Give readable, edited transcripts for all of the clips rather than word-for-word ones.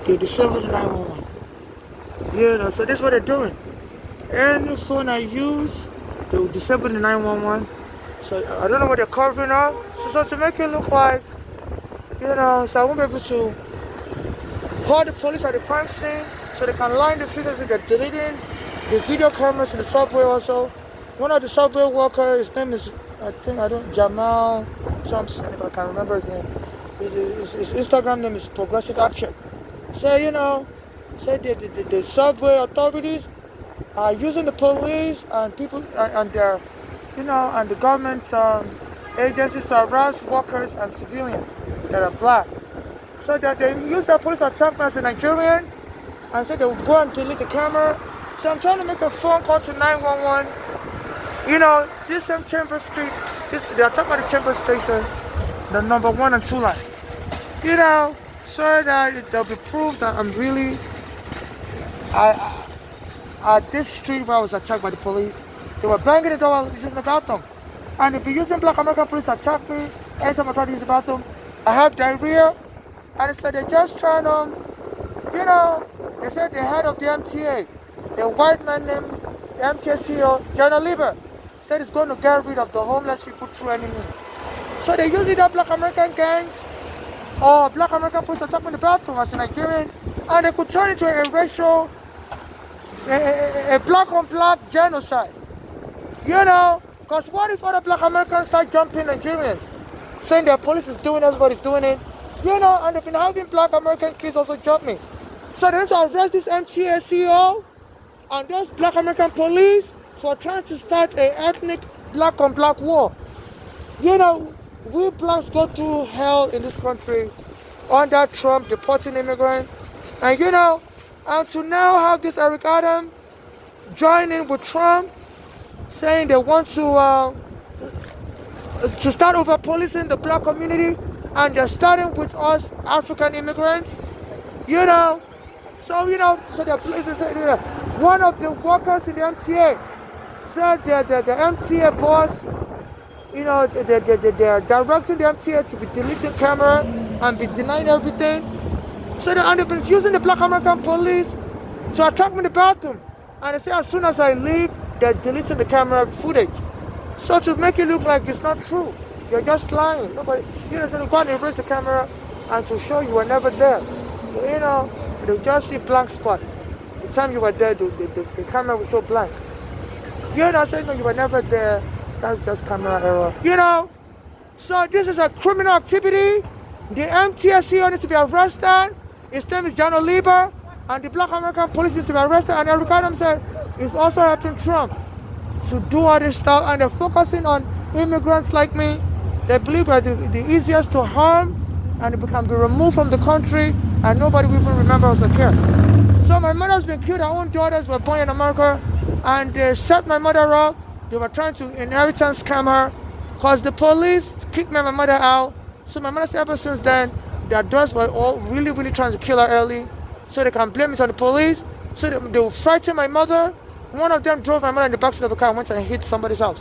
they disable the 911. So this is what they're doing. Any phone I use, they will disable the 911. So I don't know what they're covering up. So to make it look like, so I won't be able to call the police at the crime scene so they can line the figures with the deleting the video cameras in the subway also. One of the subway workers, his name is, Jamal Thompson, if I can remember his name. His Instagram name is Progressive Action. So, the subway authorities are using the police and people and their, and the government agencies to harass workers and civilians that are black. So that they use the police attack me as a Nigerian and say they would go and delete the camera. So I'm trying to make a phone call to 911. This same Chamber Street, they attacked by the Chamber Station, the number 1 and 2 line. So that there'll be proof that I'm really at this street where I was attacked by the police. They were banging the door while using the bathroom. And if you're using Black American police to attack me, anytime I try to use the bathroom, I have diarrhea. And it's like they're just trying to, they said the head of the MTA, the white man named the MTA CEO, John Lieber, said he's going to get rid of the homeless people through any means. So they use either Black American gangs or Black American police attacking the bathroom as a Nigerian, and they could turn it into a racial, a black on black genocide. Because what if other Black Americans start jumping Nigerians, saying their police is doing, everybody's doing it? And they've been having Black American kids also jump me. So they need to arrest this MTA CEO and those Black American police for trying to start an ethnic black on black war. We blacks go through hell in this country under Trump deporting immigrants. And and to now have this Eric Adams join in with Trump, saying they want to start over policing the black community, and they're starting with us African immigrants. So one of the workers in the MTA said that the MTA boss, they're directing the MTA to be deleting camera and be denying everything. So they've been using the Black American police to attack me in the bathroom. And they say as soon as I leave, they're deleting the camera footage. So to make it look like it's not true, you're just lying. Nobody, so they go and erase the camera and to show you were never there. They just see blank spot. The time you were there, the camera will show blank. Saying no, you were never there. That's just camera error. So this is a criminal activity. The MTSC needs to be arrested. His name is John Lieber, and the Black American police needs to be arrested. And Eric Adams said it's also helping Trump to do all this stuff, and they're focusing on immigrants like me. They believe that the easiest to harm, and it can be removed from the country, and nobody will even remember us as a kid. So my mother's been killed. Her own daughters were born in America, and they set my mother up. They were trying to inheritance scam her, because the police kicked me and my mother out. So my mother said ever since then, their daughters were all really, really trying to kill her early, so they can blame it on the police. So they will frighten my mother. One of them drove my mother in the backseat of the car and went and hit somebody's house,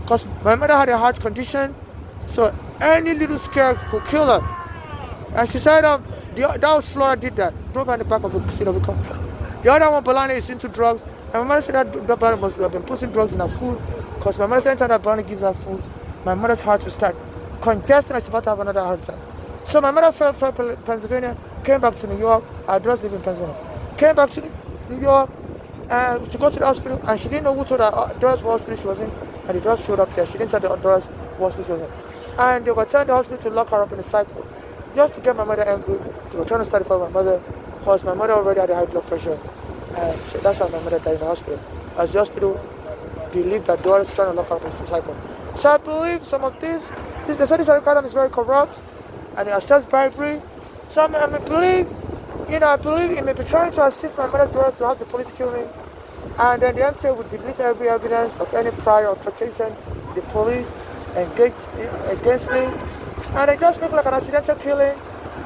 because my mother had a heart condition, so any little scare could kill her. And she said that was Flora did that, drove her in the back of the seat of the car. The other one, Bolani, is into drugs, and my mother said that Bolani must have been putting drugs in her food, because my mother said anytime that Bolani gives her food, my mother's heart will start congesting and she's about to have another heart attack. So my mother fell Pennsylvania, came back to New York. Our daughters live in Pennsylvania. Came back to New York and to go to the hospital, and she didn't know who told her daughters what hospital she was in, and the daughters showed up there. She didn't tell the daughters what hospital she was in. And they were telling the hospital to lock her up in a cycle, just to get my mother angry. They were trying to start a fight with my mother, because my mother already had a high blood pressure. And so that's how my mother died in the hospital. As the hospital believed that the daughters were trying to lock her up in a cycle. So I believe some of this they said this Eric Adams is very corrupt, and he accepts bribery. So I believe he may be trying to assist my mother's daughters to have the police kill me. And then the MTA would delete every evidence of any prior altercation the police engaged against me. And they just make like an accidental killing,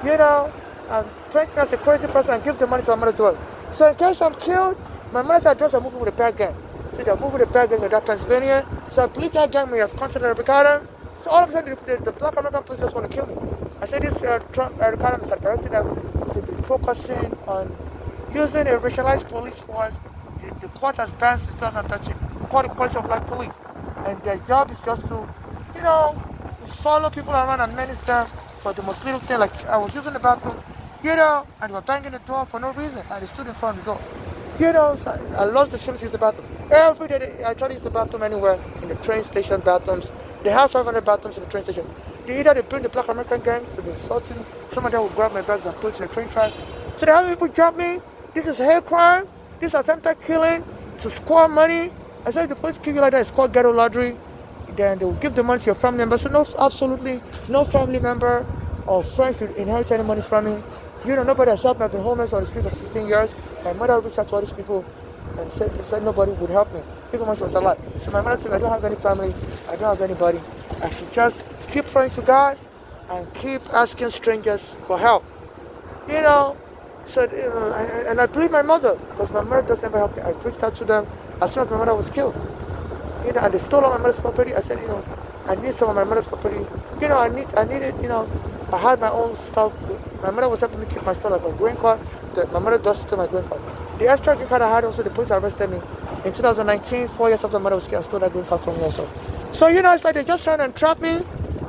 and paint me as a crazy person and give the money to my mother's daughters. So in case I'm killed, my mother's address are moving with a bad gang. So they're moving with a bad gang in that Pennsylvania. So I believe that gang may have contacted Eric Adams. So all of a sudden, the Black American police just want to kill me. I said this Eric Adams had directed them should be focusing on using a racialized police force. The court has banned since 2013, called the quality of life police. And their job is just to, you know, follow people around and menace them for the most little thing. Like I was using the bathroom, and they were banging the door for no reason. And they stood in front of the door. So I lost the chance to use the bathroom. Every day I try to use the bathroom anywhere, in the train station bathrooms. They have 500 bathrooms in the train station. They bring the Black American gangs to be insulting. Some of them will grab my bags and put it in the train track. So they have people jump me. This is hate crime. This is attempted killing to score money. I said if the police kill you like that, it's called ghetto lottery. Then they will give the money to your family member. So absolutely no family member or friend should inherit any money from me. Nobody has helped me. I've been homeless on the street for 15 years. My mother reached out to all these people and said nobody would help me, even when she was alive. So my mother told me I don't have any family, I don't have anybody. I should just keep praying to God and keep asking strangers for help. And I believe my mother, because my mother does never help me. I reached out to them as soon as my mother was killed. And they stole all my mother's property. I said, I need some of my mother's property. I needed, I had my own stuff. My mother was helping me keep my stuff, like my green card. My mother does steal my green card. The extra green card I had, also the police arrested me in 2019, 4 years after my mother was killed. I stole that green card from me also. So, it's like they're just trying to entrap me.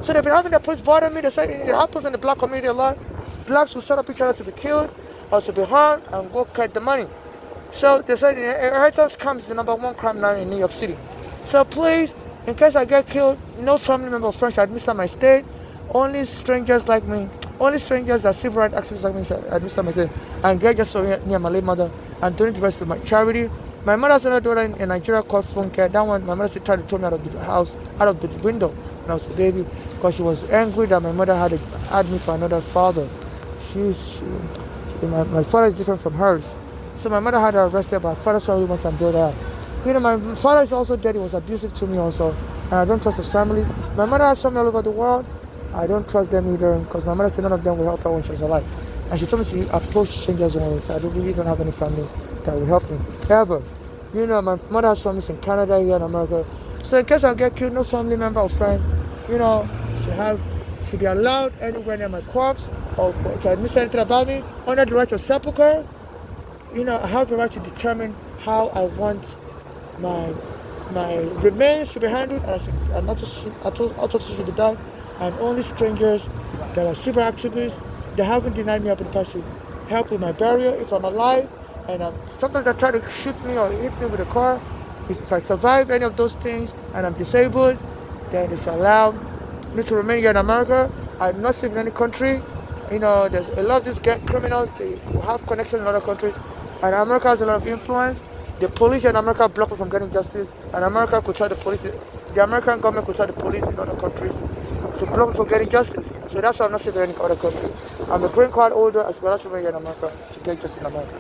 So they've been having the police bother me. They say it happens in the black community a lot. Blacks will set up each other to be killed or to be harmed and go get the money. So they said inheritance comes the #1 crime now in New York City. So please, in case I get killed, no family member or friend should administer my estate. Only strangers like me, only strangers that civil rights activists like me should administer my estate. And get just so near my late mother and donate the rest to my charity. My mother's another daughter in Nigeria called Funke. That one, my mother tried to throw me out of the house, out of the window when I was a baby, because she was angry that my mother had me for another father. My father is different from hers. So my mother had her arrested, but my father saw once and bailed her out. My father is also dead. He was abusive to me also, and I don't trust his family. My mother has family all over the world. I don't trust them either, because my mother said none of them will help her when she was alive. And she told me she approached strangers only, so I really don't have any family that will help me. Ever. My mother has families in Canada, here in America. So in case I get killed, no family member or friend, should be allowed anywhere near my corpse or to administer anything about me. Under the right of sepulcher, I have the right to determine how I want my remains to be handled, and autopsy should be done. And only strangers that are super activists, they haven't denied me opportunity to help with my burial if I'm alive. And sometimes they try to shoot me or hit me with a car. If I survive any of those things and I'm disabled, then they shall allow me to remain here in America. I'm not safe in any country. There's a lot of these criminals, they have connections in other countries. And America has a lot of influence. The police in America block us from getting justice. And America could tell the police, the American government could tell the police in other countries to block us from getting justice. So that's why I'm not safe in any other country. I'm a green card holder as well as here in America to get justice in America.